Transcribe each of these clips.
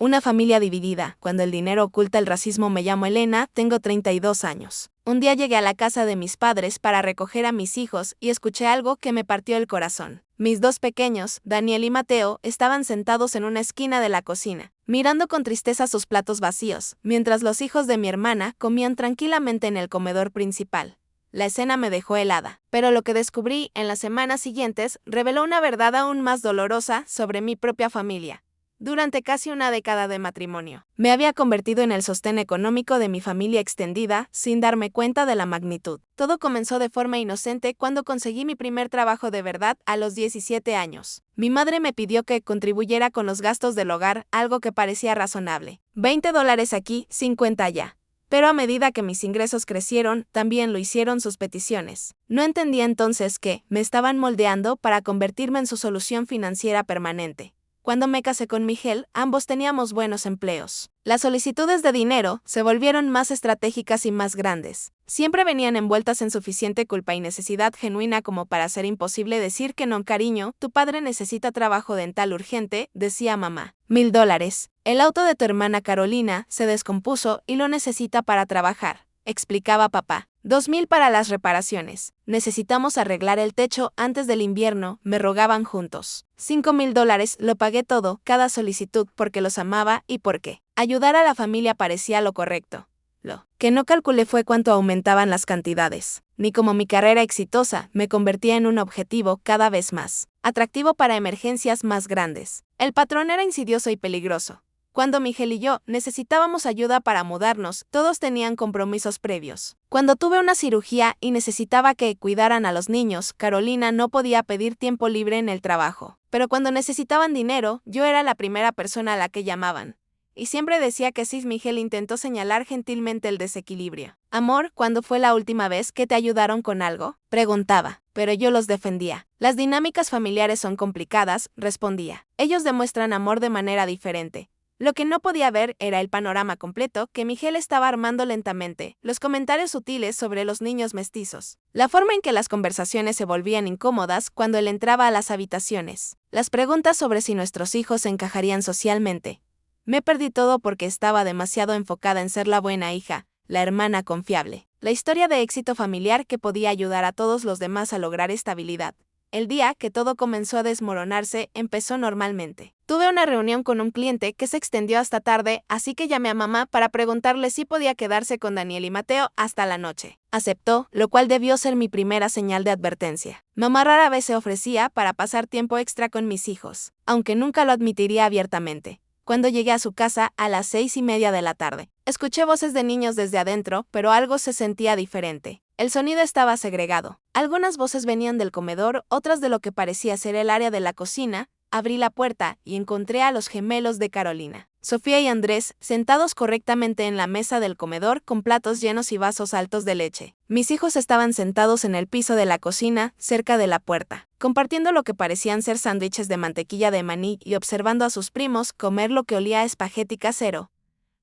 Una familia dividida. Cuando el dinero oculta el racismo. Me llamo Elena, tengo 32 años. Un día llegué a la casa de mis padres para recoger a mis hijos y escuché algo que me partió el corazón. Mis dos pequeños, Daniel y Mateo, estaban sentados en una esquina de la cocina, mirando con tristeza sus platos vacíos, mientras los hijos de mi hermana comían tranquilamente en el comedor principal. La escena me dejó helada, pero lo que descubrí en las semanas siguientes reveló una verdad aún más dolorosa sobre mi propia familia. Durante casi una década de matrimonio, me había convertido en el sostén económico de mi familia extendida sin darme cuenta de la magnitud. Todo comenzó de forma inocente cuando conseguí mi primer trabajo de verdad a los 17 años. Mi madre me pidió que contribuyera con los gastos del hogar, algo que parecía razonable. $20 aquí, 50 allá. Pero a medida que mis ingresos crecieron, también lo hicieron sus peticiones. No entendía entonces que me estaban moldeando para convertirme en su solución financiera permanente. Cuando me casé con Miguel, ambos teníamos buenos empleos. Las solicitudes de dinero se volvieron más estratégicas y más grandes. Siempre venían envueltas en suficiente culpa y necesidad genuina como para hacer imposible decir que no. Cariño, tu padre necesita trabajo dental urgente, decía mamá. $1000. El auto de tu hermana Carolina se descompuso y lo necesita para trabajar, explicaba papá. 2000 para las reparaciones. Necesitamos arreglar el techo antes del invierno, me rogaban juntos. $5000, lo pagué todo, cada solicitud, porque los amaba y porque ayudar a la familia parecía lo correcto. Lo que no calculé fue cuánto aumentaban las cantidades, ni cómo mi carrera exitosa me convertía en un objetivo cada vez más atractivo para emergencias más grandes. El patrón era insidioso y peligroso. Cuando Miguel y yo necesitábamos ayuda para mudarnos, todos tenían compromisos previos. Cuando tuve una cirugía y necesitaba que cuidaran a los niños, Carolina no podía pedir tiempo libre en el trabajo. Pero cuando necesitaban dinero, yo era la primera persona a la que llamaban. Y siempre decía que sí. Miguel intentó señalar gentilmente el desequilibrio. Amor, ¿cuándo fue la última vez que te ayudaron con algo? Preguntaba, pero yo los defendía. Las dinámicas familiares son complicadas, respondía. Ellos demuestran amor de manera diferente. Lo que no podía ver era el panorama completo que Miguel estaba armando lentamente, los comentarios sutiles sobre los niños mestizos, la forma en que las conversaciones se volvían incómodas cuando él entraba a las habitaciones, las preguntas sobre si nuestros hijos se encajarían socialmente. Me perdí todo porque estaba demasiado enfocada en ser la buena hija, la hermana confiable, la historia de éxito familiar que podía ayudar a todos los demás a lograr estabilidad. El día que todo comenzó a desmoronarse empezó normalmente. Tuve una reunión con un cliente que se extendió hasta tarde, así que llamé a mamá para preguntarle si podía quedarse con Daniel y Mateo hasta la noche. Aceptó, lo cual debió ser mi primera señal de advertencia. Mamá rara vez se ofrecía para pasar tiempo extra con mis hijos, aunque nunca lo admitiría abiertamente. Cuando llegué a su casa a las 6:30 de la tarde, escuché voces de niños desde adentro, pero algo se sentía diferente. El sonido estaba segregado. Algunas voces venían del comedor, otras de lo que parecía ser el área de la cocina. Abrí la puerta y encontré a los gemelos de Carolina, Sofía y Andrés, sentados correctamente en la mesa del comedor con platos llenos y vasos altos de leche. Mis hijos estaban sentados en el piso de la cocina, cerca de la puerta, compartiendo lo que parecían ser sándwiches de mantequilla de maní y observando a sus primos comer lo que olía a espagueti casero.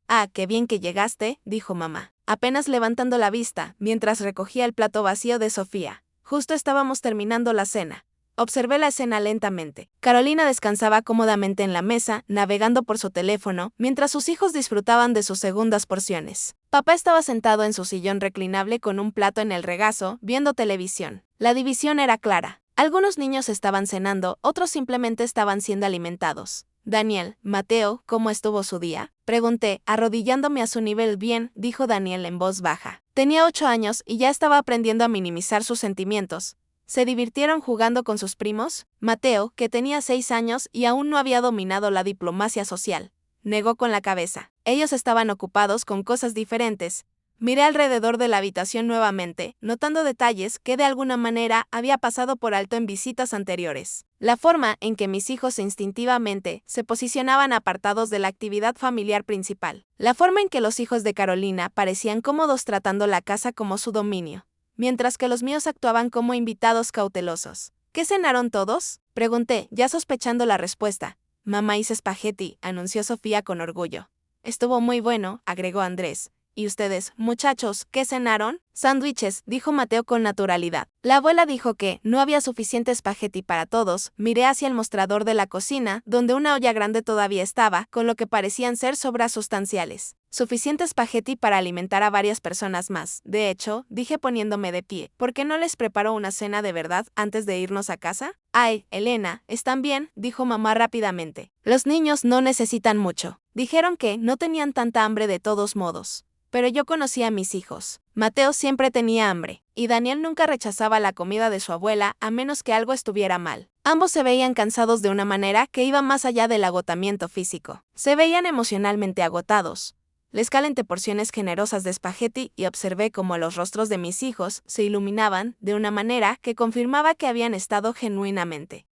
«Ah, qué bien que llegaste», dijo mamá, apenas levantando la vista, mientras recogía el plato vacío de Sofía. Justo estábamos terminando la cena. Observé la escena lentamente. Carolina descansaba cómodamente en la mesa, navegando por su teléfono, mientras sus hijos disfrutaban de sus segundas porciones. Papá estaba sentado en su sillón reclinable con un plato en el regazo, viendo televisión. La división era clara. Algunos niños estaban cenando, otros simplemente estaban siendo alimentados. «Daniel, Mateo, ¿cómo estuvo su día?», pregunté, arrodillándome a su nivel. «Bien», dijo Daniel en voz baja. Tenía 8 años y ya estaba aprendiendo a minimizar sus sentimientos. ¿Se divirtieron jugando con sus primos? Mateo, que tenía 6 años y aún no había dominado la diplomacia social, negó con la cabeza. Ellos estaban ocupados con cosas diferentes. Miré alrededor de la habitación nuevamente, notando detalles que de alguna manera había pasado por alto en visitas anteriores. La forma en que mis hijos instintivamente se posicionaban apartados de la actividad familiar principal. La forma en que los hijos de Carolina parecían cómodos tratando la casa como su dominio, mientras que los míos actuaban como invitados cautelosos. ¿Qué cenaron todos?, pregunté, ya sospechando la respuesta. «Mamá hizo espagueti», anunció Sofía con orgullo. «Estuvo muy bueno», agregó Andrés, ¿Y ustedes, muchachos, qué cenaron? Sándwiches, dijo Mateo con naturalidad. La abuela dijo que no había suficiente espagueti para todos. Miré hacia el mostrador de la cocina, donde una olla grande todavía estaba, con lo que parecían ser sobras sustanciales. Suficiente espagueti para alimentar a varias personas más. De hecho, dije poniéndome de pie, ¿por qué no les preparo una cena de verdad antes de irnos a casa? Ay, Elena, ¿están bien?, dijo mamá rápidamente. Los niños no necesitan mucho. Dijeron que no tenían tanta hambre de todos modos. Pero yo conocía a mis hijos. Mateo siempre tenía hambre, y Daniel nunca rechazaba la comida de su abuela a menos que algo estuviera mal. Ambos se veían cansados de una manera que iba más allá del agotamiento físico. Se veían emocionalmente agotados. Les calenté porciones generosas de espagueti y observé cómo los rostros de mis hijos se iluminaban de una manera que confirmaba que habían estado genuinamente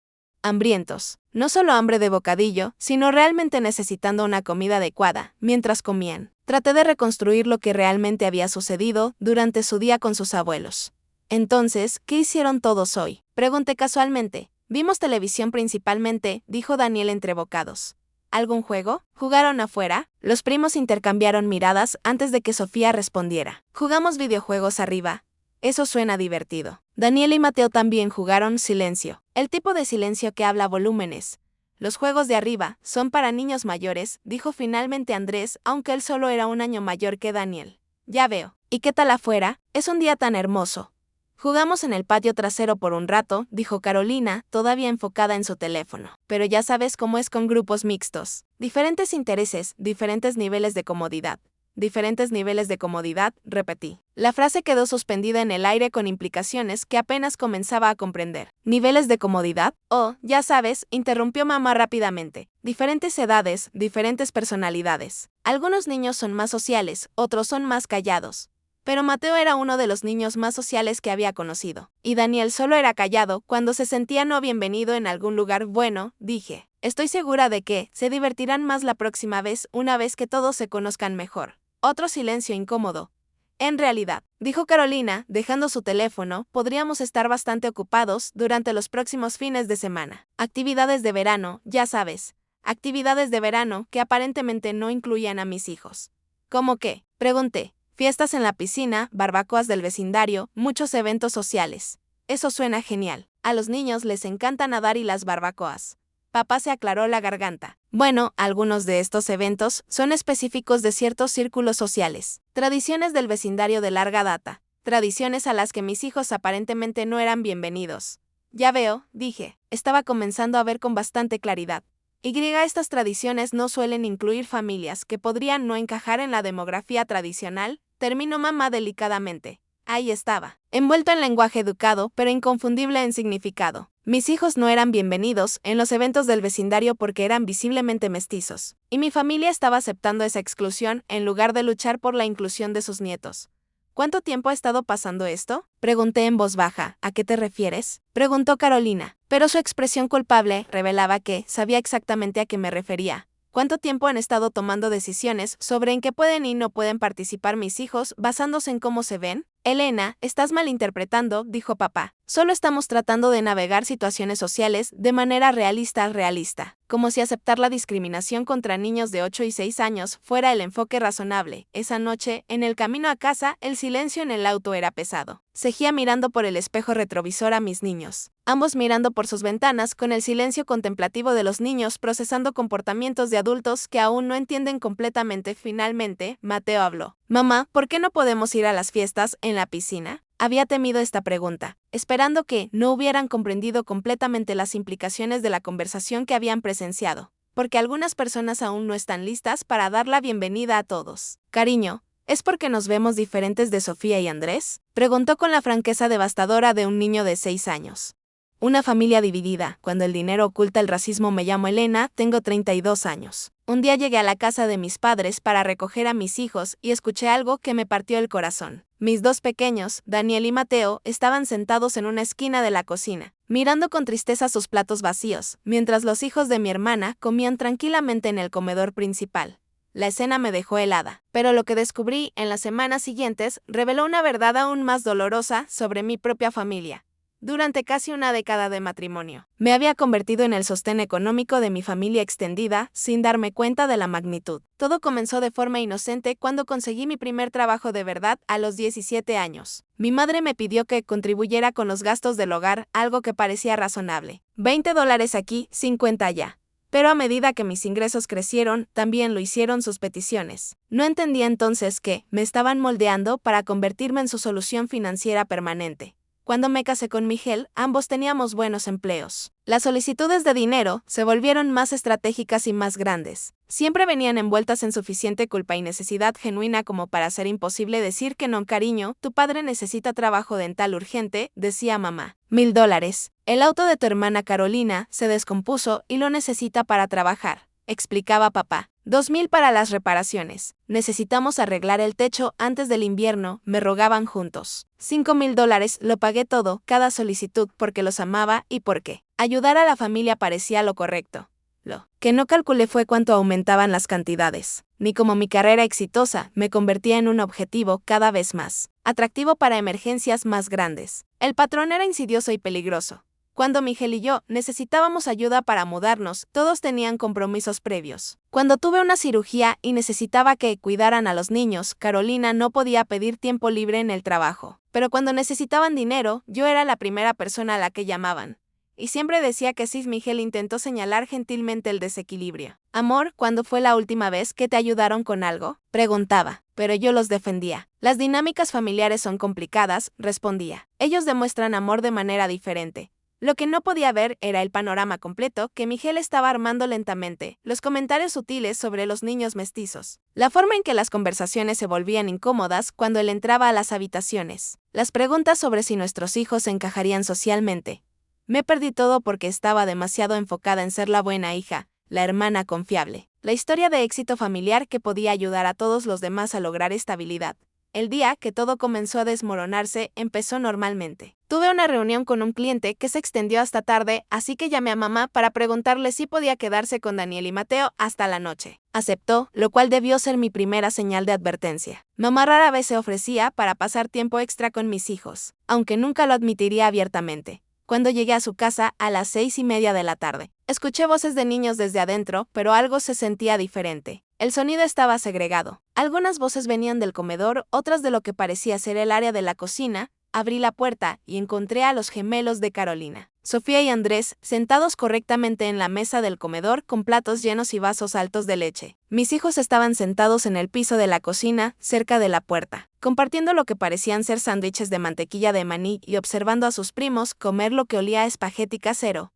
hambrientos. No solo hambre de bocadillo, sino realmente necesitando una comida adecuada, mientras comían. Traté de reconstruir lo que realmente había sucedido durante su día con sus abuelos. Entonces, ¿qué hicieron todos hoy?, pregunté casualmente. Vimos televisión principalmente, dijo Daniel entre bocados. ¿Algún juego? ¿Jugaron afuera? Los primos intercambiaron miradas antes de que Sofía respondiera. Jugamos videojuegos arriba. Eso suena divertido. Daniel y Mateo también jugaron silencio. El tipo de silencio que habla volúmenes. Los juegos de arriba son para niños mayores, dijo finalmente Andrés, aunque él solo era un año mayor que Daniel. Ya veo. ¿Y qué tal afuera? Es un día tan hermoso. Jugamos en el patio trasero por un rato, dijo Carolina, todavía enfocada en su teléfono. Pero ya sabes cómo es con grupos mixtos. Diferentes intereses, diferentes niveles de comodidad. Diferentes niveles de comodidad, repetí. La frase quedó suspendida en el aire con implicaciones que apenas comenzaba a comprender. ¿Niveles de comodidad? Oh, ya sabes, interrumpió mamá rápidamente. Diferentes edades, diferentes personalidades. Algunos niños son más sociales, otros son más callados. Pero Mateo era uno de los niños más sociales que había conocido. Y Daniel solo era callado cuando se sentía no bienvenido en algún lugar. Bueno, dije. Estoy segura de que se divertirán más la próxima vez, una vez que todos se conozcan mejor. Otro silencio incómodo. En realidad, dijo Carolina, dejando su teléfono, podríamos estar bastante ocupados durante los próximos fines de semana. Actividades de verano, ya sabes. Actividades de verano que aparentemente no incluían a mis hijos. ¿Cómo qué?, pregunté. Fiestas en la piscina, barbacoas del vecindario, muchos eventos sociales. Eso suena genial. A los niños les encanta nadar y las barbacoas. Papá se aclaró la garganta. Bueno, algunos de estos eventos son específicos de ciertos círculos sociales. Tradiciones del vecindario de larga data. Tradiciones a las que mis hijos aparentemente no eran bienvenidos. Ya veo, dije. Estaba comenzando a ver con bastante claridad. Estas tradiciones no suelen incluir familias que podrían no encajar en la demografía tradicional, terminó mamá delicadamente. Ahí estaba, envuelto en lenguaje educado, pero inconfundible en significado. Mis hijos no eran bienvenidos en los eventos del vecindario porque eran visiblemente mestizos, y mi familia estaba aceptando esa exclusión en lugar de luchar por la inclusión de sus nietos. ¿Cuánto tiempo ha estado pasando esto?, pregunté en voz baja. ¿A qué te refieres?, preguntó Carolina, pero su expresión culpable revelaba que sabía exactamente a qué me refería. ¿Cuánto tiempo han estado tomando decisiones sobre en qué pueden y no pueden participar mis hijos basándose en cómo se ven? Elena, estás malinterpretando, dijo papá. Solo estamos tratando de navegar situaciones sociales de manera realista, como si aceptar la discriminación contra niños de 8 y 6 años fuera el enfoque razonable. Esa noche, en el camino a casa, el silencio en el auto era pesado. Seguía mirando por el espejo retrovisor a mis niños, ambos mirando por sus ventanas con el silencio contemplativo de los niños procesando comportamientos de adultos que aún no entienden completamente. Finalmente, Mateo habló. Mamá, ¿por qué no podemos ir a las fiestas en la piscina? Había temido esta pregunta, esperando que no hubieran comprendido completamente las implicaciones de la conversación que habían presenciado, porque algunas personas aún no están listas para dar la bienvenida a todos. Cariño, ¿es porque nos vemos diferentes de Sofía y Andrés?, preguntó con la franqueza devastadora de un niño de 6 años. Una familia dividida, cuando el dinero oculta el racismo. Me llamo Elena, tengo 32 años. Un día llegué a la casa de mis padres para recoger a mis hijos y escuché algo que me partió el corazón. Mis dos pequeños, Daniel y Mateo, estaban sentados en una esquina de la cocina, mirando con tristeza sus platos vacíos, mientras los hijos de mi hermana comían tranquilamente en el comedor principal. La escena me dejó helada, pero lo que descubrí en las semanas siguientes reveló una verdad aún más dolorosa sobre mi propia familia. Durante casi una década de matrimonio, me había convertido en el sostén económico de mi familia extendida, sin darme cuenta de la magnitud. Todo comenzó de forma inocente cuando conseguí mi primer trabajo de verdad a los 17 años. Mi madre me pidió que contribuyera con los gastos del hogar, algo que parecía razonable. $20 aquí, 50 allá. Pero a medida que mis ingresos crecieron, también lo hicieron sus peticiones. No entendía entonces que me estaban moldeando para convertirme en su solución financiera permanente. Cuando me casé con Miguel, ambos teníamos buenos empleos. Las solicitudes de dinero se volvieron más estratégicas y más grandes. Siempre venían envueltas en suficiente culpa y necesidad genuina como para ser imposible decir que no. Cariño, tu padre necesita trabajo dental urgente, decía mamá. $1000. El auto de tu hermana Carolina se descompuso y lo necesita para trabajar, explicaba papá. 2000 para las reparaciones. Necesitamos arreglar el techo antes del invierno, me rogaban juntos. $5000, lo pagué todo, cada solicitud, porque los amaba y porque ayudar a la familia parecía lo correcto. Lo que no calculé fue cuánto aumentaban las cantidades, ni cómo mi carrera exitosa me convertía en un objetivo cada vez más atractivo para emergencias más grandes. El patrón era insidioso y peligroso. Cuando Miguel y yo necesitábamos ayuda para mudarnos, todos tenían compromisos previos. Cuando tuve una cirugía y necesitaba que cuidaran a los niños, Carolina no podía pedir tiempo libre en el trabajo. Pero cuando necesitaban dinero, yo era la primera persona a la que llamaban. Y siempre decía que sí. Miguel intentó señalar gentilmente el desequilibrio. Amor, ¿cuándo fue la última vez que te ayudaron con algo? Preguntaba, pero yo los defendía. Las dinámicas familiares son complicadas, respondía. Ellos demuestran amor de manera diferente. Lo que no podía ver era el panorama completo que Miguel estaba armando lentamente, los comentarios sutiles sobre los niños mestizos, la forma en que las conversaciones se volvían incómodas cuando él entraba a las habitaciones, las preguntas sobre si nuestros hijos encajarían socialmente. Me perdí todo porque estaba demasiado enfocada en ser la buena hija, la hermana confiable, la historia de éxito familiar que podía ayudar a todos los demás a lograr estabilidad. El día que todo comenzó a desmoronarse empezó normalmente. Tuve una reunión con un cliente que se extendió hasta tarde, así que llamé a mamá para preguntarle si podía quedarse con Daniel y Mateo hasta la noche. Aceptó, lo cual debió ser mi primera señal de advertencia. Mamá rara vez se ofrecía para pasar tiempo extra con mis hijos, aunque nunca lo admitiría abiertamente. Cuando llegué a su casa a las 6:30 de la tarde, escuché voces de niños desde adentro, pero algo se sentía diferente. El sonido estaba segregado. Algunas voces venían del comedor, otras de lo que parecía ser el área de la cocina. Abrí la puerta y encontré a los gemelos de Carolina, Sofía y Andrés, sentados correctamente en la mesa del comedor con platos llenos y vasos altos de leche. Mis hijos estaban sentados en el piso de la cocina, cerca de la puerta, compartiendo lo que parecían ser sándwiches de mantequilla de maní y observando a sus primos comer lo que olía a espagueti casero.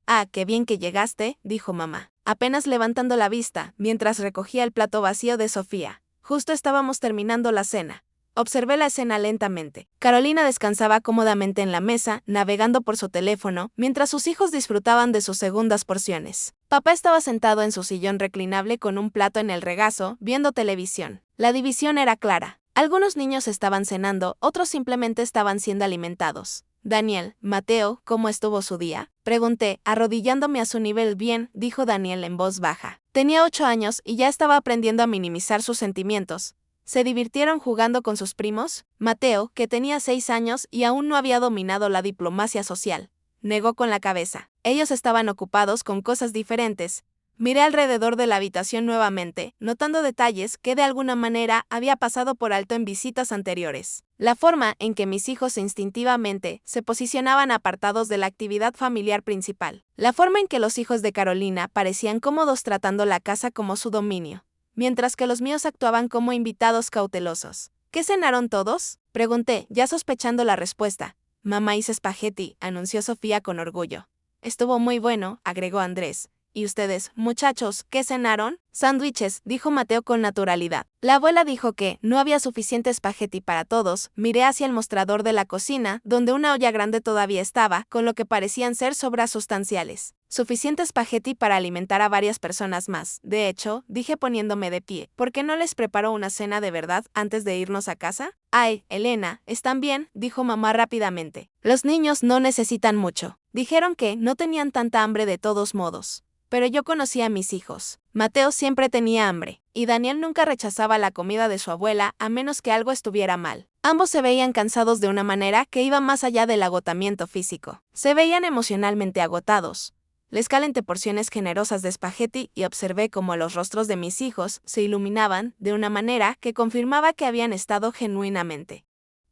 «Ah, qué bien que llegaste», dijo mamá, apenas levantando la vista, mientras recogía el plato vacío de Sofía. Justo estábamos terminando la cena. Observé la escena lentamente. Carolina descansaba cómodamente en la mesa, navegando por su teléfono, mientras sus hijos disfrutaban de sus segundas porciones. Papá estaba sentado en su sillón reclinable con un plato en el regazo, viendo televisión. La división era clara. Algunos niños estaban cenando, otros simplemente estaban siendo alimentados. «Daniel, Mateo, ¿cómo estuvo su día?», pregunté, arrodillándome a su nivel. «Bien», dijo Daniel en voz baja. Tenía 8 años y ya estaba aprendiendo a minimizar sus sentimientos. ¿Se divirtieron jugando con sus primos? Mateo, que tenía 6 años y aún no había dominado la diplomacia social, negó con la cabeza. Ellos estaban ocupados con cosas diferentes. Miré alrededor de la habitación nuevamente, notando detalles que de alguna manera había pasado por alto en visitas anteriores. La forma en que mis hijos instintivamente se posicionaban apartados de la actividad familiar principal. La forma en que los hijos de Carolina parecían cómodos tratando la casa como su dominio, mientras que los míos actuaban como invitados cautelosos. ¿Qué cenaron todos?, pregunté, ya sospechando la respuesta. «Mamá hizo espagueti», anunció Sofía con orgullo. «Estuvo muy bueno», agregó Andrés. «¿Y ustedes, muchachos, qué cenaron?». «Sándwiches», dijo Mateo con naturalidad. La abuela dijo que no había suficiente espagueti para todos. Miré hacia el mostrador de la cocina, donde una olla grande todavía estaba, con lo que parecían ser sobras sustanciales. Suficiente espagueti para alimentar a varias personas más. De hecho, dije poniéndome de pie, ¿por qué no les preparo una cena de verdad antes de irnos a casa? «Ay, Elena, ¿están bien?», dijo mamá rápidamente. «Los niños no necesitan mucho. Dijeron que no tenían tanta hambre de todos modos». Pero yo conocía a mis hijos. Mateo siempre tenía hambre, y Daniel nunca rechazaba la comida de su abuela a menos que algo estuviera mal. Ambos se veían cansados de una manera que iba más allá del agotamiento físico. Se veían emocionalmente agotados. Les calenté porciones generosas de espagueti y observé cómo los rostros de mis hijos se iluminaban de una manera que confirmaba que habían estado genuinamente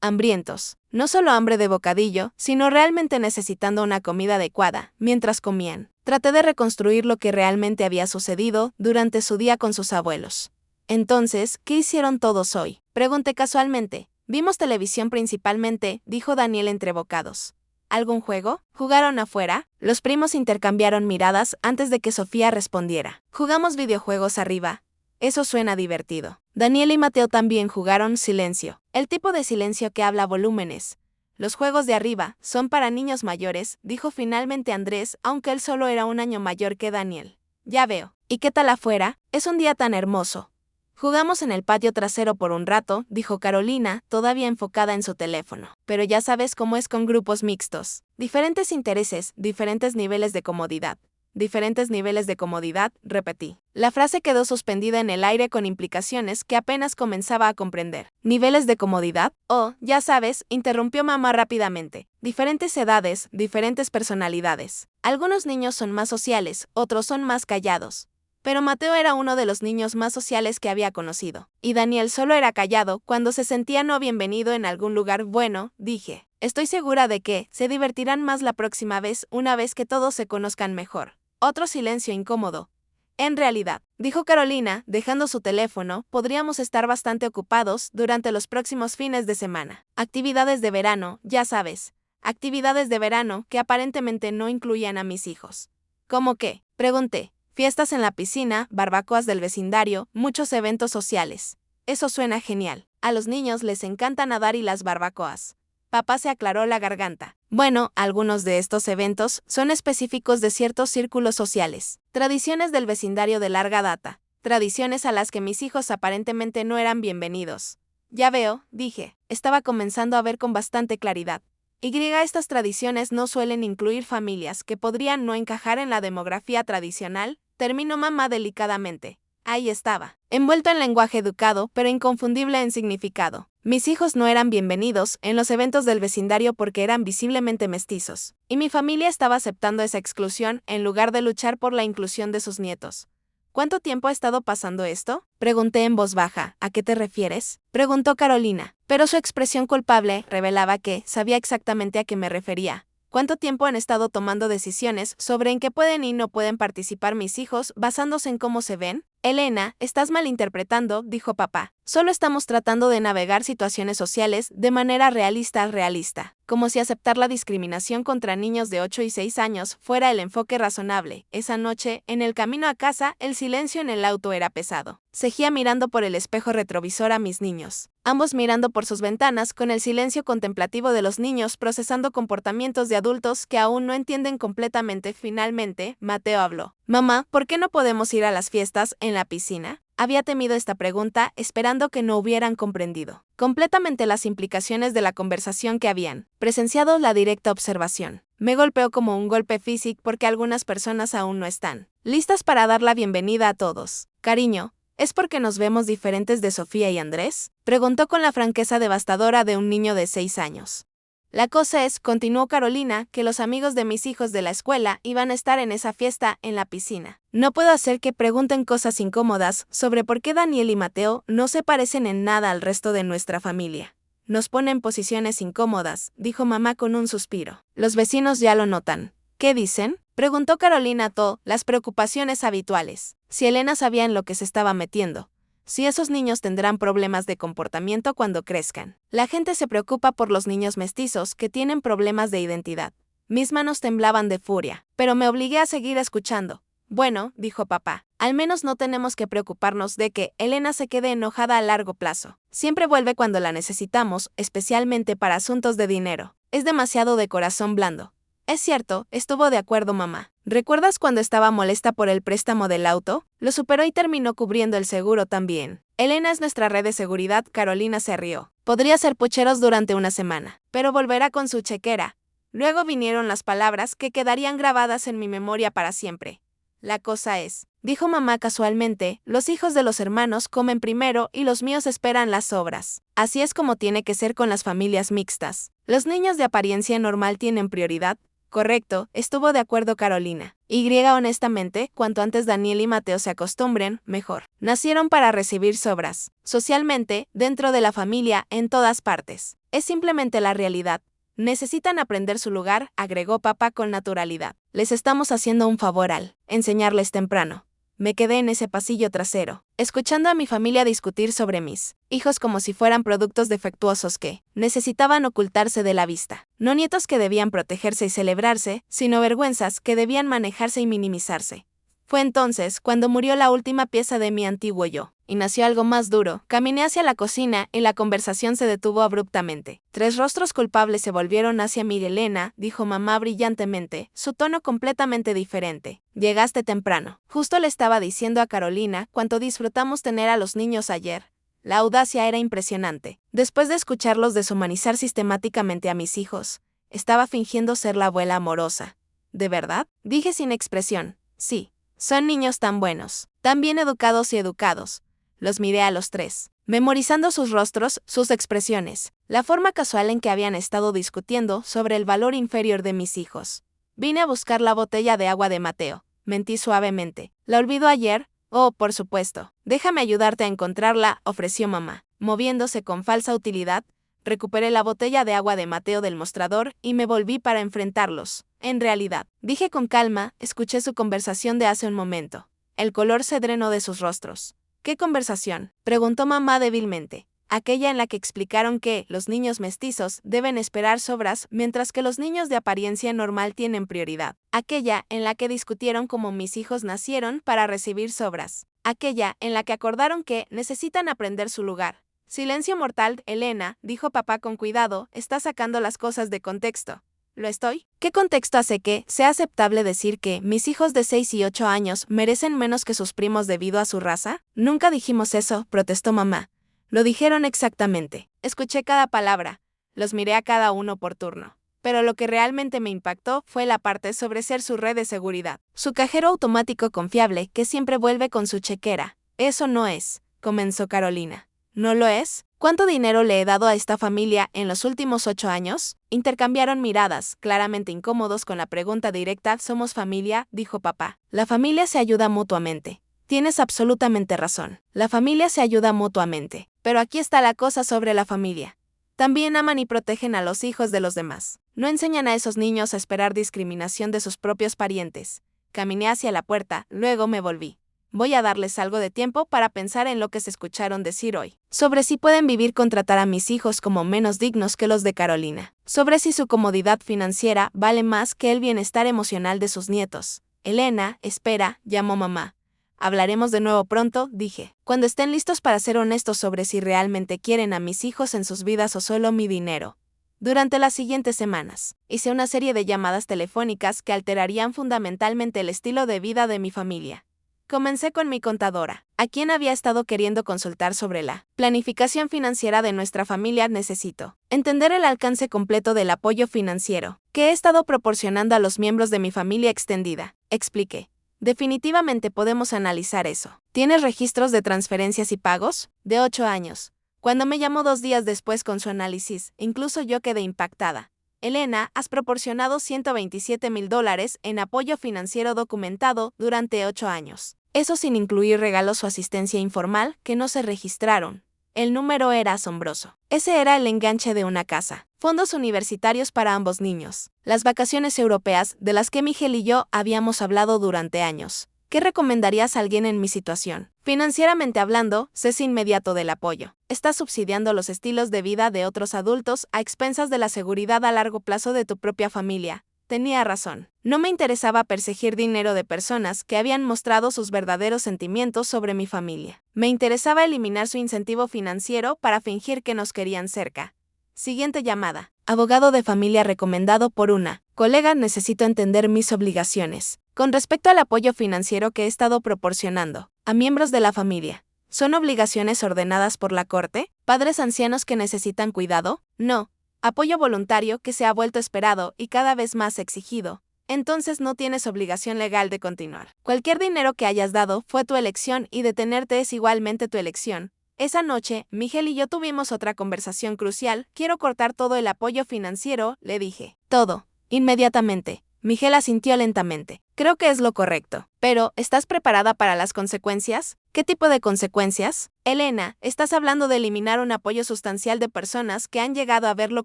hambrientos. No solo hambre de bocadillo, sino realmente necesitando una comida adecuada mientras comían. Traté de reconstruir lo que realmente había sucedido durante su día con sus abuelos. Entonces, ¿qué hicieron todos hoy? Pregunté casualmente. Vimos televisión principalmente, dijo Daniel entre bocados. ¿Algún juego? ¿Jugaron afuera? Los primos intercambiaron miradas antes de que Sofía respondiera. Jugamos videojuegos arriba. Eso suena divertido. Daniel y Mateo también jugaron silencio. El tipo de silencio que habla volúmenes. Los juegos de arriba son para niños mayores, dijo finalmente Andrés, aunque él solo era un año mayor que Daniel. Ya veo. ¿Y qué tal afuera? Es un día tan hermoso. Jugamos en el patio trasero por un rato, dijo Carolina, todavía enfocada en su teléfono. Pero ya sabes cómo es con grupos mixtos. Diferentes intereses, diferentes niveles de comodidad. Diferentes niveles de comodidad, repetí. La frase quedó suspendida en el aire con implicaciones que apenas comenzaba a comprender. ¿Niveles de comodidad? Oh, ya sabes, interrumpió mamá rápidamente. Diferentes edades, diferentes personalidades. Algunos niños son más sociales, otros son más callados. Pero Mateo era uno de los niños más sociales que había conocido. Y Daniel solo era callado cuando se sentía no bienvenido en algún lugar. Bueno, dije. Estoy segura de que se divertirán más la próxima vez, una vez que todos se conozcan mejor. Otro silencio incómodo. En realidad, dijo Carolina, dejando su teléfono, podríamos estar bastante ocupados durante los próximos fines de semana. Actividades de verano, ya sabes. Actividades de verano que aparentemente no incluían a mis hijos. ¿Cómo qué? Pregunté. Fiestas en la piscina, barbacoas del vecindario, muchos eventos sociales. Eso suena genial. A los niños les encanta nadar y las barbacoas. Papá se aclaró la garganta. Bueno, algunos de estos eventos son específicos de ciertos círculos sociales. Tradiciones del vecindario de larga data. Tradiciones a las que mis hijos aparentemente no eran bienvenidos. Ya veo, dije. Estaba comenzando a ver con bastante claridad. Estas tradiciones no suelen incluir familias que podrían no encajar en la demografía tradicional, terminó mamá delicadamente. Ahí estaba, envuelto en lenguaje educado, pero inconfundible en significado. Mis hijos no eran bienvenidos en los eventos del vecindario porque eran visiblemente mestizos, y mi familia estaba aceptando esa exclusión en lugar de luchar por la inclusión de sus nietos. ¿Cuánto tiempo ha estado pasando esto? Pregunté en voz baja. ¿A qué te refieres? Preguntó Carolina, pero su expresión culpable revelaba que sabía exactamente a qué me refería. ¿Cuánto tiempo han estado tomando decisiones sobre en qué pueden y no pueden participar mis hijos basándose en cómo se ven? Elena, estás malinterpretando, dijo papá. Solo estamos tratando de navegar situaciones sociales de manera realista, como si aceptar la discriminación contra niños de 8 y 6 años fuera el enfoque razonable. Esa noche, en el camino a casa, el silencio en el auto era pesado. Seguía mirando por el espejo retrovisor a mis niños, ambos mirando por sus ventanas con el silencio contemplativo de los niños procesando comportamientos de adultos que aún no entienden completamente. Finalmente, Mateo habló. Mamá, ¿por qué no podemos ir a las fiestas en la piscina? Había temido esta pregunta, esperando que no hubieran comprendido completamente las implicaciones de la conversación que habían presenciado. La directa observación me golpeó como un golpe físico porque algunas personas aún no están listas para dar la bienvenida a todos. Cariño, ¿es porque nos vemos diferentes de Sofía y Andrés? Preguntó con la franqueza devastadora de un niño de 6 años. La cosa es, continuó Carolina, que los amigos de mis hijos de la escuela iban a estar en esa fiesta en la piscina. No puedo hacer que pregunten cosas incómodas sobre por qué Daniel y Mateo no se parecen en nada al resto de nuestra familia. Nos pone en posiciones incómodas, dijo mamá con un suspiro. Los vecinos ya lo notan. ¿Qué dicen? Preguntó Carolina las preocupaciones habituales. Si Elena sabía en lo que se estaba metiendo. Si esos niños tendrán problemas de comportamiento cuando crezcan. La gente se preocupa por los niños mestizos que tienen problemas de identidad. Mis manos temblaban de furia, pero me obligué a seguir escuchando. Bueno, dijo papá, al menos no tenemos que preocuparnos de que Elena se quede enojada a largo plazo. Siempre vuelve cuando la necesitamos, especialmente para asuntos de dinero. Es demasiado de corazón blando. Es cierto, estuvo de acuerdo mamá. ¿Recuerdas cuando estaba molesta por el préstamo del auto? Lo superó y terminó cubriendo el seguro también. Elena es nuestra red de seguridad. Carolina se rió. Podría ser pucheros durante una semana, pero volverá con su chequera. Luego vinieron las palabras que quedarían grabadas en mi memoria para siempre. La cosa es, dijo mamá casualmente, los hijos de los hermanos comen primero y los míos esperan las sobras. Así es como tiene que ser con las familias mixtas. Los niños de apariencia normal tienen prioridad. Correcto, estuvo de acuerdo Carolina. Honestamente, cuanto antes Daniel y Mateo se acostumbren, mejor. Nacieron para recibir sobras. Socialmente, dentro de la familia, en todas partes. Es simplemente la realidad. Necesitan aprender su lugar, agregó papá con naturalidad. Les estamos haciendo un favor al enseñarles temprano. Me quedé en ese pasillo trasero, escuchando a mi familia discutir sobre mis hijos como si fueran productos defectuosos que necesitaban ocultarse de la vista. No nietos que debían protegerse y celebrarse, sino vergüenzas que debían manejarse y minimizarse. Fue entonces cuando murió la última pieza de mi antiguo yo, y nació algo más duro. Caminé hacia la cocina y la conversación se detuvo abruptamente. 3 rostros culpables se volvieron hacia mí. Elena, dijo mamá brillantemente, su tono completamente diferente. Llegaste temprano. Justo le estaba diciendo a Carolina cuánto disfrutamos tener a los niños ayer. La audacia era impresionante. Después de escucharlos deshumanizar sistemáticamente a mis hijos, estaba fingiendo ser la abuela amorosa. ¿De verdad? Dije sin expresión. Sí. Son niños tan buenos, tan bien educados y educados. Los miré a los 3, memorizando sus rostros, sus expresiones, la forma casual en que habían estado discutiendo sobre el valor inferior de mis hijos. Vine a buscar la botella de agua de Mateo, mentí suavemente. ¿La olvidó ayer? Oh, por supuesto. Déjame ayudarte a encontrarla, ofreció mamá. Moviéndose con falsa utilidad, recuperé la botella de agua de Mateo del mostrador y me volví para enfrentarlos. En realidad, dije con calma, escuché su conversación de hace un momento. El color se drenó de sus rostros. ¿Qué conversación?, preguntó mamá débilmente. Aquella en la que explicaron que los niños mestizos deben esperar sobras mientras que los niños de apariencia normal tienen prioridad. Aquella en la que discutieron cómo mis hijos nacieron para recibir sobras. Aquella en la que acordaron que necesitan aprender su lugar. Silencio mortal, Elena, dijo papá con cuidado, está sacando las cosas de contexto. ¿Lo estoy? ¿Qué contexto hace que sea aceptable decir que mis hijos de 6 y 8 años merecen menos que sus primos debido a su raza? Nunca dijimos eso, protestó mamá. Lo dijeron exactamente. Escuché cada palabra. Los miré a cada uno por turno. Pero lo que realmente me impactó fue la parte sobre ser su red de seguridad. Su cajero automático confiable que siempre vuelve con su chequera. Eso no es, comenzó Carolina. ¿No lo es? ¿Cuánto dinero le he dado a esta familia en los últimos 8 años? Intercambiaron miradas, claramente incómodos con la pregunta directa. ¿Somos familia?, dijo papá. La familia se ayuda mutuamente. Tienes absolutamente razón. La familia se ayuda mutuamente. Pero aquí está la cosa sobre la familia. También aman y protegen a los hijos de los demás. No enseñan a esos niños a esperar discriminación de sus propios parientes. Caminé hacia la puerta, luego me volví. Voy a darles algo de tiempo para pensar en lo que se escucharon decir hoy. Sobre si pueden vivir con tratar a mis hijos como menos dignos que los de Carolina. Sobre si su comodidad financiera vale más que el bienestar emocional de sus nietos. Elena, espera, llamó mamá. Hablaremos de nuevo pronto, dije. Cuando estén listos para ser honestos sobre si realmente quieren a mis hijos en sus vidas o solo mi dinero. Durante las siguientes semanas, hice una serie de llamadas telefónicas que alterarían fundamentalmente el estilo de vida de mi familia. Comencé con mi contadora, a quien había estado queriendo consultar sobre la planificación financiera de nuestra familia. Necesito entender el alcance completo del apoyo financiero que he estado proporcionando a los miembros de mi familia extendida, expliqué. Definitivamente podemos analizar eso. ¿Tienes registros de transferencias y pagos? De 8 años. Cuando me llamó 2 días después con su análisis, incluso yo quedé impactada. Elena, has proporcionado $127,000 en apoyo financiero documentado durante 8 años. Eso sin incluir regalos o asistencia informal que no se registraron. El número era asombroso. Ese era el enganche de una casa. Fondos universitarios para ambos niños. Las vacaciones europeas de las que Miguel y yo habíamos hablado durante años. ¿Qué recomendarías a alguien en mi situación? Financieramente hablando, cese inmediato del apoyo. Estás subsidiando los estilos de vida de otros adultos a expensas de la seguridad a largo plazo de tu propia familia. Tenía razón. No me interesaba perseguir dinero de personas que habían mostrado sus verdaderos sentimientos sobre mi familia. Me interesaba eliminar su incentivo financiero para fingir que nos querían cerca. Siguiente llamada. Abogado de familia recomendado por una colega. Necesito entender mis obligaciones con respecto al apoyo financiero que he estado proporcionando a miembros de la familia. ¿Son obligaciones ordenadas por la corte? ¿Padres ancianos que necesitan cuidado? No. Apoyo voluntario que se ha vuelto esperado y cada vez más exigido. entonces no tienes obligación legal de continuar. Cualquier dinero que hayas dado fue tu elección y detenerte es igualmente tu elección. Esa noche, Miguel y yo tuvimos otra conversación crucial. Quiero cortar todo el apoyo financiero, le dije. Todo. Inmediatamente. Miguel asintió lentamente. Creo que es lo correcto. Pero, ¿estás preparada para las consecuencias? ¿Qué tipo de consecuencias? Elena, estás hablando de eliminar un apoyo sustancial de personas que han llegado a verlo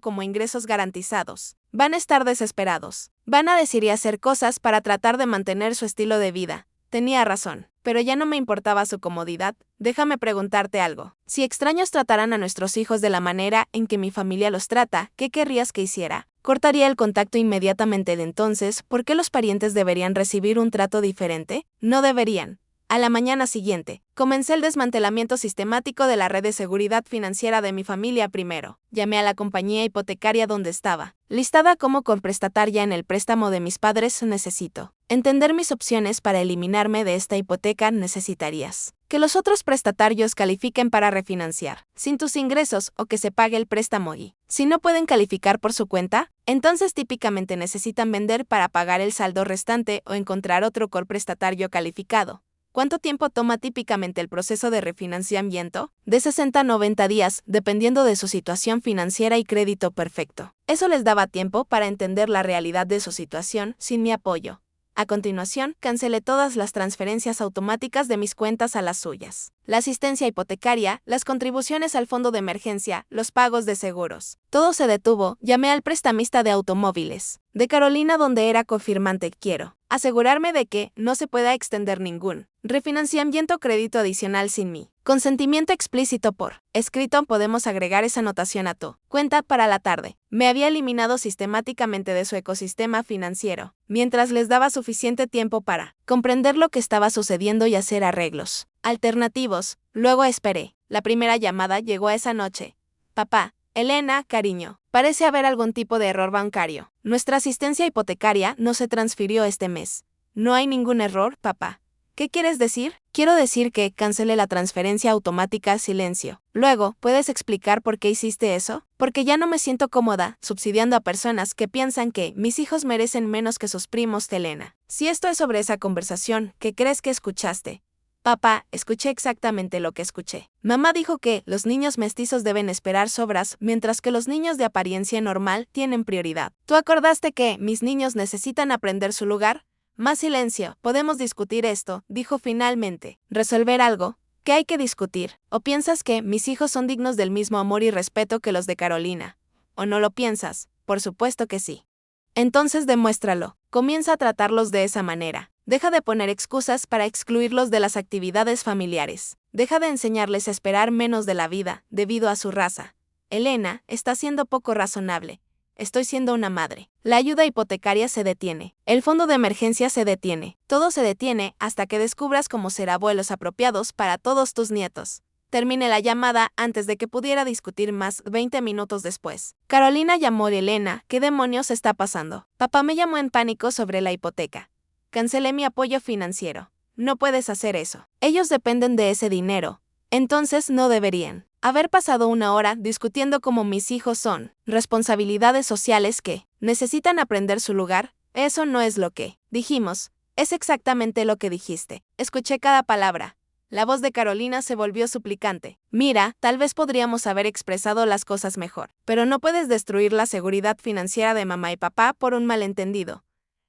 como ingresos garantizados. Van a estar desesperados. Van a decir y hacer cosas para tratar de mantener su estilo de vida. Tenía razón, pero ya no me importaba su comodidad. Déjame preguntarte algo. Si extraños trataran a nuestros hijos de la manera en que mi familia los trata, ¿qué querrías que hiciera? Cortaría el contacto inmediatamente de entonces. ¿Por qué los parientes deberían recibir un trato diferente? No deberían. A la mañana siguiente, comencé el desmantelamiento sistemático de la red de seguridad financiera de mi familia primero. Llamé a la compañía hipotecaria donde estaba, listada como coprestataria en el préstamo de mis padres. Necesito entender mis opciones para eliminarme de esta hipoteca. Necesitarías que los otros prestatarios califiquen para refinanciar sin tus ingresos o que se pague el préstamo y, si no pueden calificar por su cuenta, entonces típicamente necesitan vender para pagar el saldo restante o encontrar otro coprestatario calificado. ¿Cuánto tiempo toma típicamente el proceso de refinanciamiento? De 60 a 90 días, dependiendo de su situación financiera y crédito perfecto. Eso les daba tiempo para entender la realidad de su situación sin mi apoyo. A continuación, cancelé todas las transferencias automáticas de mis cuentas a las suyas. La asistencia hipotecaria, las contribuciones al fondo de emergencia, los pagos de seguros. Todo se detuvo. Llamé al prestamista de automóviles de Carolina donde era cofirmante. Quiero asegurarme de que no se pueda extender ningún refinanciamiento crédito adicional sin mi consentimiento explícito por escrito. Podemos agregar esa anotación a tu cuenta para la tarde. Me había eliminado sistemáticamente de su ecosistema financiero, mientras les daba suficiente tiempo para comprender lo que estaba sucediendo y hacer arreglos alternativos. Luego esperé. La primera llamada llegó esa noche. Papá, Elena, cariño, parece haber algún tipo de error bancario. Nuestra asistencia hipotecaria no se transfirió este mes. No hay ningún error, papá. ¿Qué quieres decir? Quiero decir que cancelé la transferencia automática. Silencio. Luego, ¿puedes explicar por qué hiciste eso? Porque ya no me siento cómoda subsidiando a personas que piensan que mis hijos merecen menos que sus primos. Elena, si esto es sobre esa conversación, ¿qué crees que escuchaste? Papá, escuché exactamente lo que escuché. Mamá dijo que los niños mestizos deben esperar sobras, mientras que los niños de apariencia normal tienen prioridad. ¿Tú acordaste que mis niños necesitan aprender su lugar? Más silencio. Podemos discutir esto, dijo finalmente. ¿Resolver algo? ¿Qué hay que discutir? ¿O piensas que mis hijos son dignos del mismo amor y respeto que los de Carolina? ¿O no lo piensas? Por supuesto que sí. Entonces demuéstralo. Comienza a tratarlos de esa manera. Deja de poner excusas para excluirlos de las actividades familiares. Deja de enseñarles a esperar menos de la vida, debido a su raza. Elena, está siendo poco razonable. Estoy siendo una madre. La ayuda hipotecaria se detiene. El fondo de emergencia se detiene. Todo se detiene hasta que descubras cómo ser abuelos apropiados para todos tus nietos. Terminé la llamada antes de que pudiera discutir más. 20 minutos después, Carolina llamó a Elena. ¿Qué demonios está pasando? Papá me llamó en pánico sobre la hipoteca. Cancelé mi apoyo financiero. No puedes hacer eso. Ellos dependen de ese dinero. Entonces no deberían haber pasado una hora discutiendo cómo mis hijos son responsabilidades sociales que necesitan aprender su lugar. Eso no es lo que dijimos. Es exactamente lo que dijiste. Escuché cada palabra. La voz de Carolina se volvió suplicante. Mira, tal vez podríamos haber expresado las cosas mejor, pero no puedes destruir la seguridad financiera de mamá y papá por un malentendido.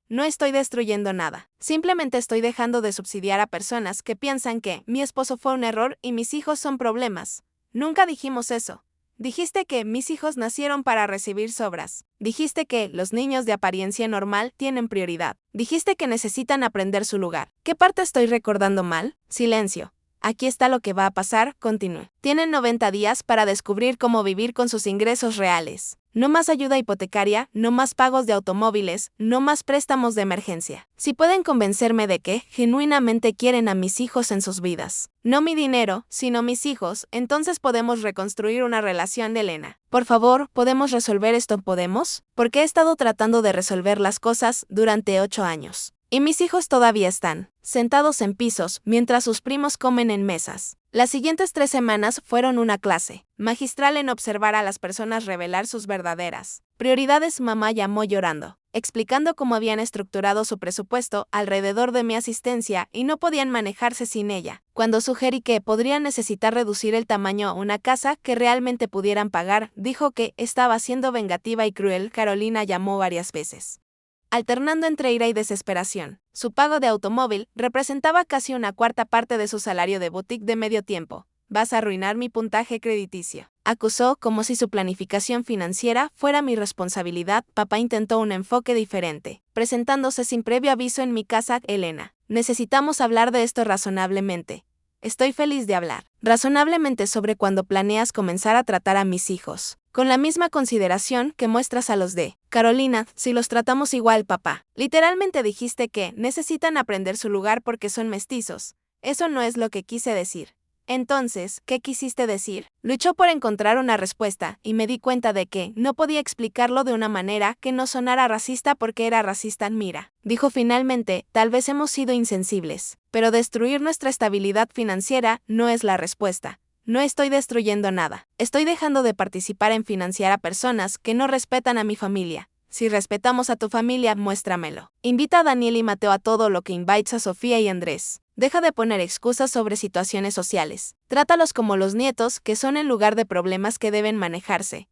No estoy destruyendo nada. Simplemente estoy dejando de subsidiar a personas que piensan que mi esposo fue un error y mis hijos son problemas. Nunca dijimos eso. Dijiste que mis hijos nacieron para recibir sobras. Dijiste que los niños de apariencia normal tienen prioridad. Dijiste que necesitan aprender su lugar. ¿Qué parte estoy recordando mal? Silencio. Aquí está lo que va a pasar. Continúe. Tienen 90 días para descubrir cómo vivir con sus ingresos reales. No más ayuda hipotecaria, no más pagos de automóviles, no más préstamos de emergencia. Si pueden convencerme de que genuinamente quieren a mis hijos en sus vidas, no mi dinero, sino mis hijos, entonces podemos reconstruir una relación. Elena, por favor, ¿podemos resolver esto? ¿Podemos? Porque he estado tratando de resolver las cosas durante 8 años. Y mis hijos todavía están sentados en pisos mientras sus primos comen en mesas. Las siguientes 3 semanas fueron una clase magistral en observar a las personas revelar sus verdaderas Prioridades. Mamá llamó llorando, explicando cómo habían estructurado su presupuesto alrededor de mi asistencia y no podían manejarse sin ella. Cuando sugerí que podrían necesitar reducir el tamaño a una casa que realmente pudieran pagar, dijo que estaba siendo vengativa y cruel. Carolina llamó varias veces, alternando entre ira y desesperación. Su pago de automóvil representaba casi una cuarta parte de su salario de boutique de medio tiempo. Vas a arruinar mi puntaje crediticio, acusó, como si su planificación financiera fuera mi responsabilidad. Papá intentó un enfoque diferente, presentándose sin previo aviso en mi casa. Elena, necesitamos hablar de esto razonablemente. Estoy feliz de hablar razonablemente sobre cuando planeas comenzar a tratar a mis hijos con la misma consideración que muestras a los de Carolina. Si los tratamos igual, papá. Literalmente dijiste que necesitan aprender su lugar porque son mestizos. Eso no es lo que quise decir. Entonces, ¿qué quisiste decir? Luchó por encontrar una respuesta y me di cuenta de que no podía explicarlo de una manera que no sonara racista porque era racista. Mira, dijo finalmente, tal vez hemos sido insensibles, pero destruir nuestra estabilidad financiera no es la respuesta. No estoy destruyendo nada. Estoy dejando de participar en financiar a personas que no respetan a mi familia. Si respetamos a tu familia, muéstramelo. Invita a Daniel y Mateo a todo lo que invites a Sofía y Andrés. Deja de poner excusas sobre situaciones sociales. Trátalos como los nietos que son en lugar de problemas que deben manejarse.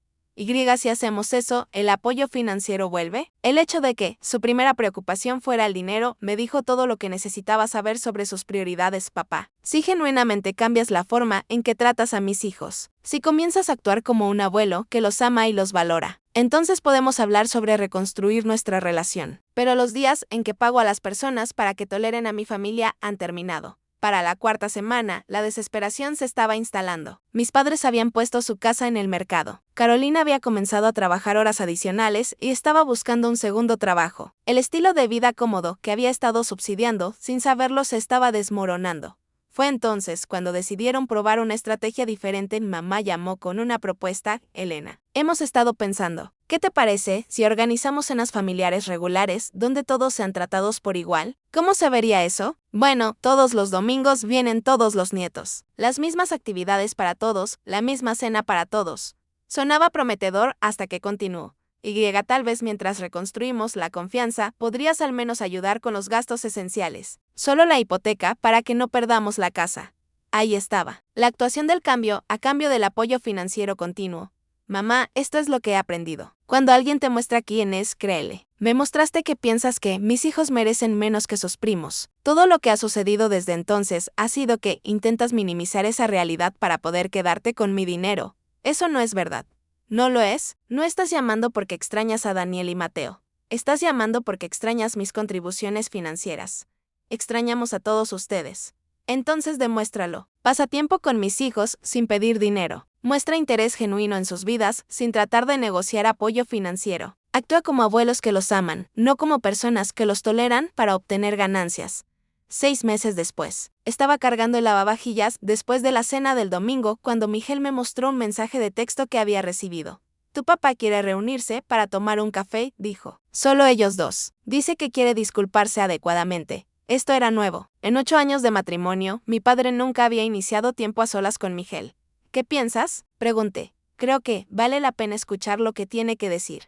Si hacemos eso, ¿el apoyo financiero vuelve? El hecho de que su primera preocupación fuera el dinero me dijo todo lo que necesitaba saber sobre sus prioridades. Papá, si genuinamente cambias la forma en que tratas a mis hijos, si comienzas a actuar como un abuelo que los ama y los valora, entonces podemos hablar sobre reconstruir nuestra relación. Pero los días en que pago a las personas para que toleren a mi familia han terminado. Para la cuarta semana, la desesperación se estaba instalando. Mis padres habían puesto su casa en el mercado. Carolina había comenzado a trabajar horas adicionales y estaba buscando un segundo trabajo. El estilo de vida cómodo que había estado subsidiando, sin saberlo, se estaba desmoronando. Fue entonces cuando decidieron probar una estrategia diferente. Mamá llamó con una propuesta. Elena, hemos estado pensando, ¿qué te parece si organizamos cenas familiares regulares donde todos sean tratados por igual? ¿Cómo se vería eso? Bueno, todos los domingos vienen todos los nietos. Las mismas actividades para todos, la misma cena para todos. Sonaba prometedor hasta que continuó. Tal vez mientras reconstruimos la confianza, podrías al menos ayudar con los gastos esenciales. Solo la hipoteca para que no perdamos la casa. Ahí estaba. La actuación del cambio a cambio del apoyo financiero continuo. Mamá, esto es lo que he aprendido. Cuando alguien te muestra quién es, créele. Me mostraste que piensas que mis hijos merecen menos que sus primos. Todo lo que ha sucedido desde entonces ha sido que intentas minimizar esa realidad para poder quedarte con mi dinero. Eso no es verdad. ¿No lo es? No estás llamando porque extrañas a Daniel y Mateo. Estás llamando porque extrañas mis contribuciones financieras. Extrañamos a todos ustedes. Entonces demuéstralo. Pasa tiempo con mis hijos sin pedir dinero. Muestra interés genuino en sus vidas sin tratar de negociar apoyo financiero. Actúa como abuelos que los aman, no como personas que los toleran para obtener ganancias. 6 meses después, estaba cargando el lavavajillas después de la cena del domingo cuando Miguel me mostró un mensaje de texto que había recibido. Tu papá quiere reunirse para tomar un café, dijo. Solo ellos dos. Dice que quiere disculparse adecuadamente. Esto era nuevo. En 8 años de matrimonio, mi padre nunca había iniciado tiempo a solas con Miguel. ¿Qué piensas? Pregunté. Creo que vale la pena escuchar lo que tiene que decir.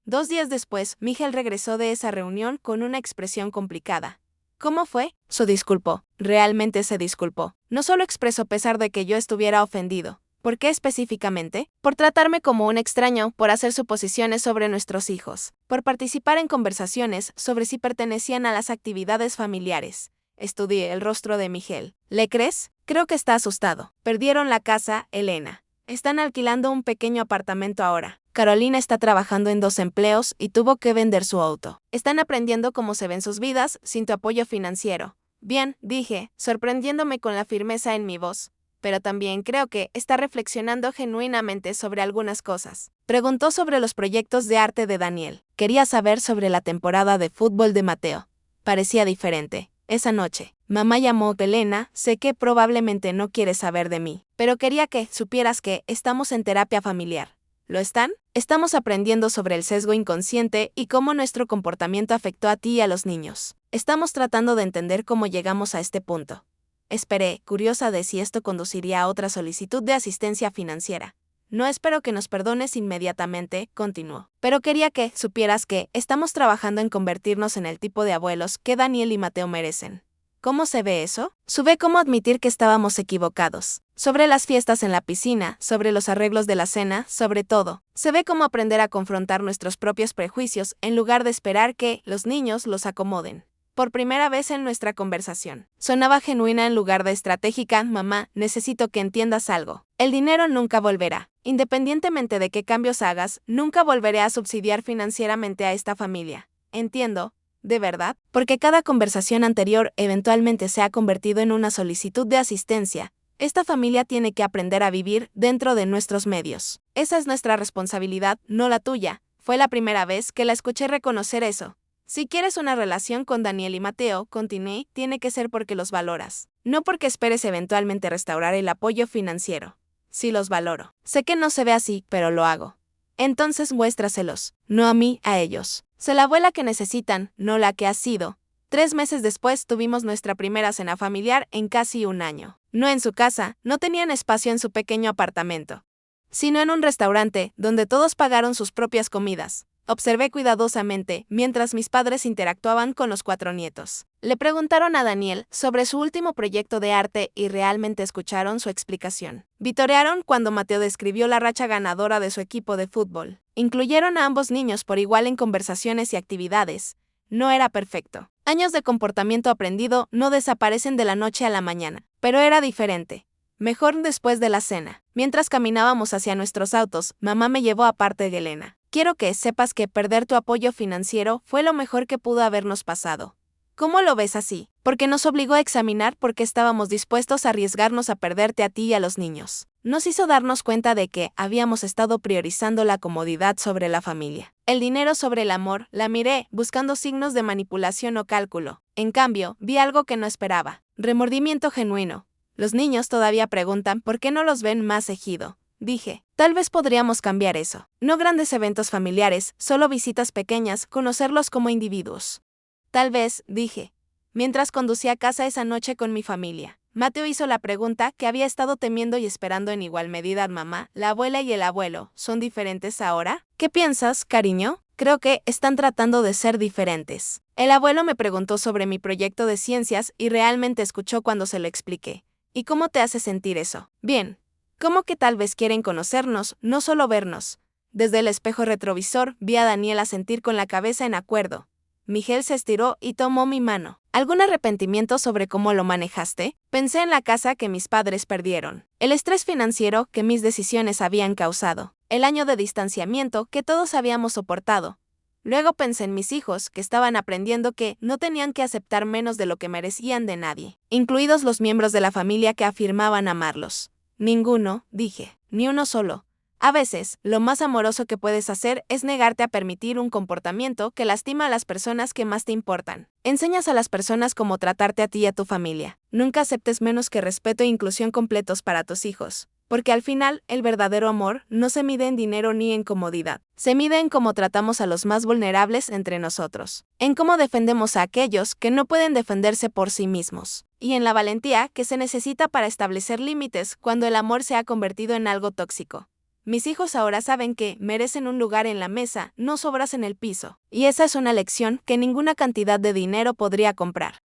2 días después, Miguel regresó de esa reunión con una expresión complicada. ¿Cómo fue? Se disculpó. Realmente se disculpó. No solo expresó pesar de que yo estuviera ofendido. ¿Por qué específicamente? Por tratarme como un extraño, por hacer suposiciones sobre nuestros hijos, por participar en conversaciones sobre si pertenecían a las actividades familiares. Estudié el rostro de Miguel. ¿Le crees? Creo que está asustado. Perdieron la casa, Elena. Están alquilando un pequeño apartamento ahora. Carolina está trabajando en 2 empleos y tuvo que vender su auto. Están aprendiendo cómo se ven sus vidas sin tu apoyo financiero. Bien, dije, sorprendiéndome con la firmeza en mi voz. Pero también creo que está reflexionando genuinamente sobre algunas cosas. Preguntó sobre los proyectos de arte de Daniel. Quería saber sobre la temporada de fútbol de Mateo. Parecía diferente. Esa noche, mamá llamó. Elena, sé que probablemente no quieres saber de mí, pero quería que supieras que estamos en terapia familiar. ¿Lo están? Estamos aprendiendo sobre el sesgo inconsciente y cómo nuestro comportamiento afectó a ti y a los niños. Estamos tratando de entender cómo llegamos a este punto. Esperé, curiosa de si esto conduciría a otra solicitud de asistencia financiera. No espero que nos perdones inmediatamente, continuó. Pero quería que supieras que estamos trabajando en convertirnos en el tipo de abuelos que Daniel y Mateo merecen. ¿Cómo se ve eso? Sube cómo admitir que estábamos equivocados. Sobre las fiestas en la piscina, sobre los arreglos de la cena, sobre todo. Se ve cómo aprender a confrontar nuestros propios prejuicios en lugar de esperar que los niños los acomoden. Por primera vez en nuestra conversación. Sonaba genuina en lugar de estratégica. Mamá, necesito que entiendas algo. El dinero nunca volverá. Independientemente de qué cambios hagas, nunca volveré a subsidiar financieramente a esta familia. Entiendo. ¿De verdad? Porque cada conversación anterior eventualmente se ha convertido en una solicitud de asistencia. Esta familia tiene que aprender a vivir dentro de nuestros medios. Esa es nuestra responsabilidad, no la tuya. Fue la primera vez que la escuché reconocer eso. Si quieres una relación con Daniel y Mateo, continué, tiene que ser porque los valoras. No porque esperes eventualmente restaurar el apoyo financiero. Sí los valoro. Sé que no se ve así, pero lo hago. Entonces muéstraselos, no a mí, a ellos. Sé la abuela que necesitan, no la que has sido. 3 meses después tuvimos nuestra primera cena familiar en casi un año. No en su casa, no tenían espacio en su pequeño apartamento, sino en un restaurante, donde todos pagaron sus propias comidas. Observé cuidadosamente mientras mis padres interactuaban con los 4 nietos. Le preguntaron a Daniel sobre su último proyecto de arte y realmente escucharon su explicación. Vitorearon cuando Mateo describió la racha ganadora de su equipo de fútbol. Incluyeron a ambos niños por igual en conversaciones y actividades. No era perfecto. Años de comportamiento aprendido no desaparecen de la noche a la mañana, pero era diferente. Mejor después de la cena. Mientras caminábamos hacia nuestros autos, mamá me llevó aparte de Elena. Quiero que sepas que perder tu apoyo financiero fue lo mejor que pudo habernos pasado. ¿Cómo lo ves así? Porque nos obligó a examinar por qué estábamos dispuestos a arriesgarnos a perderte a ti y a los niños. Nos hizo darnos cuenta de que habíamos estado priorizando la comodidad sobre la familia. El dinero sobre el amor, la miré, buscando signos de manipulación o cálculo. En cambio, vi algo que no esperaba. Remordimiento genuino. Los niños todavía preguntan por qué no los ven más seguido. Dije, tal vez podríamos cambiar eso. No grandes eventos familiares, solo visitas pequeñas, conocerlos como individuos. Tal vez, dije, mientras conducía a casa esa noche con mi familia. Mateo hizo la pregunta que había estado temiendo y esperando en igual medida. Mamá, la abuela y el abuelo, ¿son diferentes ahora? ¿Qué piensas, cariño? Creo que están tratando de ser diferentes. El abuelo me preguntó sobre mi proyecto de ciencias y realmente escuchó cuando se lo expliqué. ¿Y cómo te hace sentir eso? Bien. ¿Cómo que tal vez quieren conocernos, no solo vernos? Desde el espejo retrovisor vi a Daniel asentir con la cabeza en acuerdo. Miguel se estiró y tomó mi mano. ¿Algún arrepentimiento sobre cómo lo manejaste? Pensé en la casa que mis padres perdieron, el estrés financiero que mis decisiones habían causado, el año de distanciamiento que todos habíamos soportado. Luego pensé en mis hijos, que estaban aprendiendo que no tenían que aceptar menos de lo que merecían de nadie, incluidos los miembros de la familia que afirmaban amarlos. Ninguno, dije, ni uno solo. A veces, lo más amoroso que puedes hacer es negarte a permitir un comportamiento que lastima a las personas que más te importan. Enseñas a las personas cómo tratarte a ti y a tu familia. Nunca aceptes menos que respeto e inclusión completos para tus hijos. Porque al final, el verdadero amor no se mide en dinero ni en comodidad. Se mide en cómo tratamos a los más vulnerables entre nosotros. En cómo defendemos a aquellos que no pueden defenderse por sí mismos. Y en la valentía que se necesita para establecer límites cuando el amor se ha convertido en algo tóxico. Mis hijos ahora saben que merecen un lugar en la mesa, no sobras en el piso. Y esa es una lección que ninguna cantidad de dinero podría comprar.